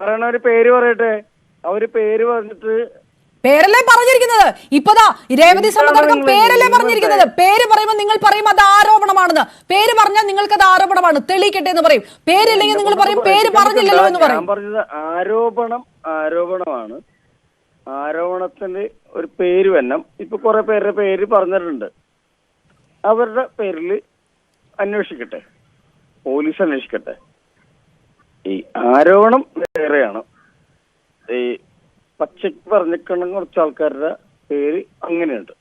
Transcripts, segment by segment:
പറയണ പേര് പറയട്ടെ. അവര് പേര് പറഞ്ഞിട്ട് പേരല്ലേ പറഞ്ഞിരിക്കുന്നത്. ഇപ്പതാ രേവതി സംബന്ധം പേരല്ലേ പറഞ്ഞിരിക്കുന്നത്. പേര് പറയുമ്പോൾ നിങ്ങൾ പറയും അത് ആരോപണമാണെന്ന്. പേര് പറഞ്ഞാൽ നിങ്ങൾക്ക് അത് ആരോപണമാണ്, തെളിയിക്കട്ടെ എന്ന് പറയും. പേരില്ലെങ്കിൽ നിങ്ങൾ പറയും പേര് പറഞ്ഞില്ലല്ലോ എന്ന് പറയും. ഞാൻ പറഞ്ഞത് ആരോപണമാണ്. ആരോപണത്തിന്റെ ഒരു പേര് വന്നം. ഇപ്പൊ കുറെ പേരുടെ പേര് പറഞ്ഞിട്ടുണ്ട്. അവരുടെ പേരിൽ അന്വേഷിക്കട്ടെ, പോലീസ് അന്വേഷിക്കട്ടെ. ഈ ആരോപണം വേറെയാണ്. ഈ പച്ചക്ക് പറഞ്ഞിരിക്കണം കുറച്ച് ആൾക്കാരുടെ പേര് അങ്ങനെയുണ്ട്.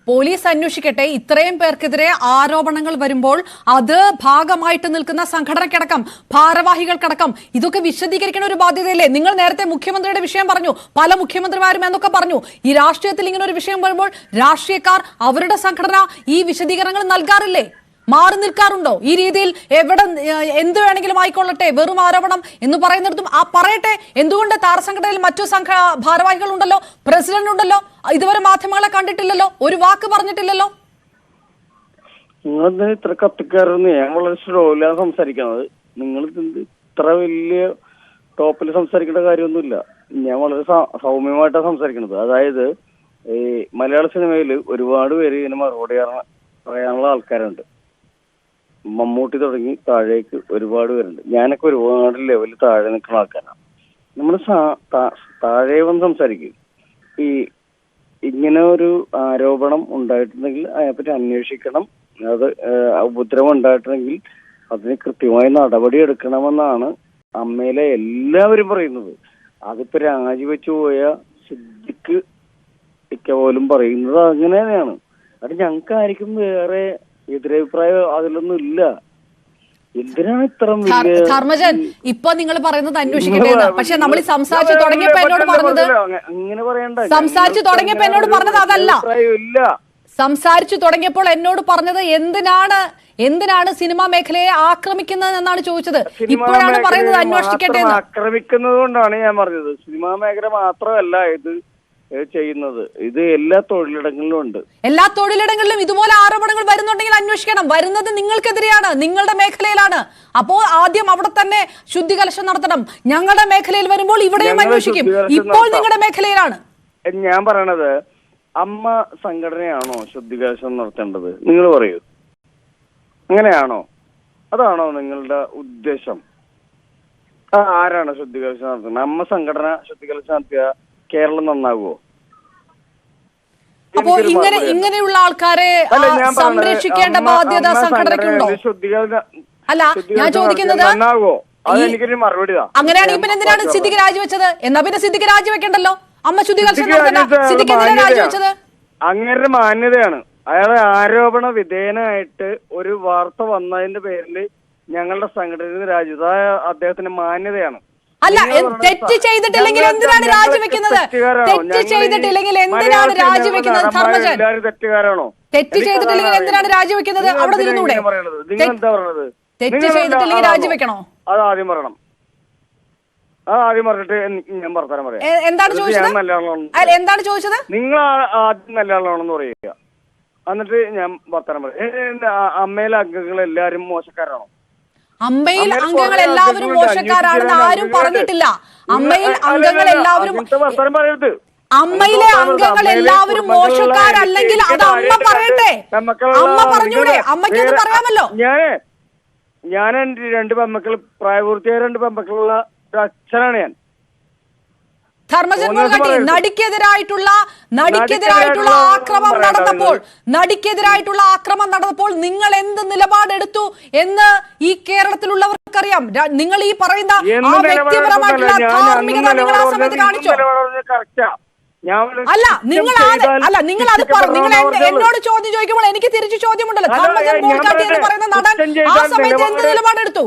പോലീസ് അന്വേഷിക്കട്ടെ. ഇത്രയും പേർക്കെതിരെ ആരോപണങ്ങൾ വരുമ്പോൾ അത് ഭാഗമായിട്ട് നിൽക്കുന്ന സംഘടനക്കടക്കം, ഭാരവാഹികൾക്കടക്കം ഇതൊക്കെ വിശദീകരിക്കുന്ന ഒരു ബാധ്യതയല്ലേ? നിങ്ങൾ നേരത്തെ മുഖ്യമന്ത്രിയുടെ വിഷയം പറഞ്ഞു, പല മുഖ്യമന്ത്രിമാരും എന്നൊക്കെ പറഞ്ഞു. ഈ രാഷ്ട്രീയത്തിൽ ഇങ്ങനെ ഒരു വിഷയം വരുമ്പോൾ രാഷ്ട്രീയക്കാർ അവരുടെ സംഘടന ഈ വിശദീകരണങ്ങൾ നൽകാറില്ലേ? മാറി നിൽക്കാറുണ്ടോ? ഈ രീതിയിൽ എവിടെ എന്ത് വേണമെങ്കിലും ആയിക്കൊള്ളട്ടെ, വെറും ആരോപണം എന്ന് പറയുന്നിടത്തും ആ പറയട്ടെ. എന്തുകൊണ്ട് താരസംഘടനയിൽ മറ്റു ഭാരവാഹികൾ ഉണ്ടല്ലോ, പ്രസിഡന്റ് ഉണ്ടല്ലോ, ഇതുവരെ മാധ്യമങ്ങളെ കണ്ടിട്ടില്ലല്ലോ, ഒരു വാക്ക് പറഞ്ഞിട്ടില്ലല്ലോ? നിങ്ങൾ ഇത്ര കത്തിക്കാരെന്ന് ഞാൻ വളരെ സ്ലോയിലാണ് സംസാരിക്കുന്നത്. നിങ്ങൾ ഇത്ര വലിയ ടോപ്പിൽ സംസാരിക്കേണ്ട കാര്യമൊന്നുമില്ല. ഞാൻ വളരെ സൗമ്യമായിട്ടാണ് സംസാരിക്കുന്നത്. അതായത് ഈ മലയാള സിനിമയിൽ ഒരുപാട് പേര് ഇതിന് മറുപടി പറയാനുള്ള ആൾക്കാരുണ്ട്. മമ്മൂട്ടി തുടങ്ങി താഴേക്ക് ഒരുപാട് പേരുണ്ട്. ഞാനൊക്കെ ഒരുപാട് ലെവലിൽ താഴെ നിൽക്കുന്ന ആൾക്കാരാണ്. നമ്മൾ താഴെ വന്ന് സംസാരിക്കും. ഈ ഇങ്ങനെ ഒരു ആരോപണം ഉണ്ടായിട്ടുണ്ടെങ്കിൽ അതിനെപ്പറ്റി അന്വേഷിക്കണം. അത് ഉപദ്രവം ഉണ്ടായിട്ടുണ്ടെങ്കിൽ അതിന് കൃത്യമായി നടപടി എടുക്കണമെന്നാണ് അമ്മയിലെ എല്ലാവരും പറയുന്നത്. അതിപ്പോ രാജിവെച്ചു പോയ സിദ്ദിഖ് ഇക്ക പോലും പറയുന്നത് അങ്ങനെ തന്നെയാണ്. അത് ഞങ്ങൾക്ക് ആയിരിക്കും വേറെ എതിരഭിപ്രായം അതിലൊന്നും ഇല്ല. എന്തിനാണ് ഇത്ര ധർമ്മജൻ ഇപ്പൊ നിങ്ങൾ പറയുന്നത് അന്വേഷിക്കട്ടെ. പക്ഷെ നമ്മൾ സംസാരിച്ചു തുടങ്ങിയപ്പോ എന്നോട് പറഞ്ഞത് അങ്ങനെ പറയണ്ട. സംസാരിച്ചു തുടങ്ങിയപ്പോ എന്നോട് പറഞ്ഞത് അതല്ല. സംസാരിച്ചു തുടങ്ങിയപ്പോൾ എന്നോട് പറഞ്ഞത് എന്തിനാണ് സിനിമാ മേഖലയെ ആക്രമിക്കുന്നത് എന്നാണ് ചോദിച്ചത്. ഇപ്പോഴാണ് പറയുന്നത് അന്വേഷിക്കട്ടെ. ആക്രമിക്കുന്നത് കൊണ്ടാണ് ഞാൻ പറഞ്ഞത്. സിനിമാ മേഖല മാത്രമല്ല ഇത് ചെയ്യുന്നത്. ഇത് എല്ലാ തൊഴിലിടങ്ങളിലും ഉണ്ട്. എല്ലാ തൊഴിലിടങ്ങളിലും ഇതുപോലെ ആരോപണങ്ങൾ വരുന്നുണ്ടെങ്കിൽ അന്വേഷിക്കണം. വരുന്നത് നിങ്ങൾക്കെതിരെയാണ്, നിങ്ങളുടെ മേഖലയിലാണ്. അപ്പോ ആദ്യം അവിടെ തന്നെ ശുദ്ധികലശം നടത്തണം. ഞങ്ങളുടെ മേഖലയിൽ വരുമ്പോൾ ഇവിടെയും അന്വേഷിക്കും. ഇപ്പോൾ നിങ്ങളുടെ മേഖലയിലാണ്. ഞാൻ പറയണത് അമ്മ സംഘടനയാണോ ശുദ്ധികലശം നടത്തേണ്ടത്? നിങ്ങൾ പറയൂ, അങ്ങനെയാണോ? അതാണോ നിങ്ങളുടെ ഉദ്ദേശം? ആരാണ് ശുദ്ധികലശം നടത്തുന്നത്? അമ്മ സംഘടന ശുദ്ധികലശം നടത്തിയ കേരളം നന്നാകുമോ? അപ്പോ ഇങ്ങനെയുള്ള ആൾക്കാരെ സംരക്ഷിക്കേണ്ട ബാധ്യത സംഘടനയ്ക്കുണ്ടോ? അല്ല, ഞാൻ ചോദിക്കുന്നത് അങ്ങനെയാണെങ്കിൽ പിന്നെ എന്തിനാണ് സിദ്ദിഖ് രാജിവെച്ചത്? എന്നാ പിന്നെ സിദ്ദിഖ് രാജിവെക്കണ്ടല്ലോ. അമ്മ ശുദ്ധികലശം സിദ്ദിഖ് എന്തിനാണ് രാജിവെച്ചത്? അങ്ങനെ മാന്യതയാണ്. അയാളെ ആരോപണ വിധേയനായിട്ട് ഒരു വാർത്ത വന്നതിന്റെ പേരിൽ ഞങ്ങളുടെ സംഘടന രാജിവെച്ചത് അദ്ദേഹത്തിന്റെ മാന്യതയാണ്. അല്ല, തെറ്റ് ചെയ്തിട്ടില്ലെങ്കിൽ എന്തിനാണ് രാജിവെക്കുന്നത്? തെറ്റ് ചെയ്തിട്ടില്ലെങ്കിൽ എന്തിനാണ് രാജിവെക്കുന്നത്? ധർമ്മജൻ, തെറ്റ് ചെയ്തിട്ടില്ലെങ്കിൽ എന്തിനാണ് രാജിവെക്കുന്നത്? അവിടെ നിന്നൂടെ? തെറ്റ് ചെയ്തിട്ടില്ലെങ്കിൽ രാജിവെക്കണോ? അത് ആദ്യം പറയണം. ആദ്യം പറഞ്ഞിട്ട് ഞാൻ വർത്താനം പറയാം. എന്താണ് ചോദിച്ചത്? എന്താണ് ചോദിച്ചത്? നിങ്ങൾ ആദ്യം നല്ല ആളാണെന്ന് പറയുക, എന്നിട്ട് ഞാൻ വർത്താനം പറയാം. അമ്മയിലെ അംഗങ്ങൾ എല്ലാരും മോശക്കാരാണോ? അമ്മയിൽ അംഗങ്ങൾ എല്ലാവരും മോശക്കാരാണെന്ന് ആരും പറഞ്ഞിട്ടില്ല. അമ്മയിൽ അംഗങ്ങൾ എല്ലാവരും അമ്മയിലെ അംഗങ്ങൾ എല്ലാവരും മോശക്കാരല്ലെങ്കിൽ അത് അമ്മ പറയട്ടെ. അമ്മ പറഞ്ഞൂടെ? അമ്മയ്ക്ക് അത് പറയാമല്ലോ. ഞാൻ എന്റെ 2 പെമ്മക്കൾ, പ്രായപൂർത്തിയായ 2 പെമ്മക്കളുള്ള ഒരു അച്ഛനാണ് ഞാൻ. ധർമ്മജൻ മുൻകാട്ടി നടിക്കെതിരായിട്ടുള്ള ആക്രമം നടന്നപ്പോൾ നിങ്ങൾ എന്ത് നിലപാടെടുത്തു എന്ന് ഈ കേരളത്തിലുള്ളവർക്കറിയാം. നിങ്ങൾ ഈ പറയുന്ന ആ വ്യക്തിപരമായിട്ടുള്ള ധാർമ്മികത നിങ്ങൾ ആ സമയത്ത് കാണിച്ചു. നിങ്ങൾ എന്നോട് ചോദ്യം ചോദിക്കുമ്പോൾ എനിക്ക് തിരിച്ചു ചോദ്യമുണ്ടല്ലോ. ധർമ്മജൻ മുൻകാട്ടി എന്ന് പറയുന്ന നടൻ ആ സമയത്ത് എന്ത് നിലപാടെടുത്തു?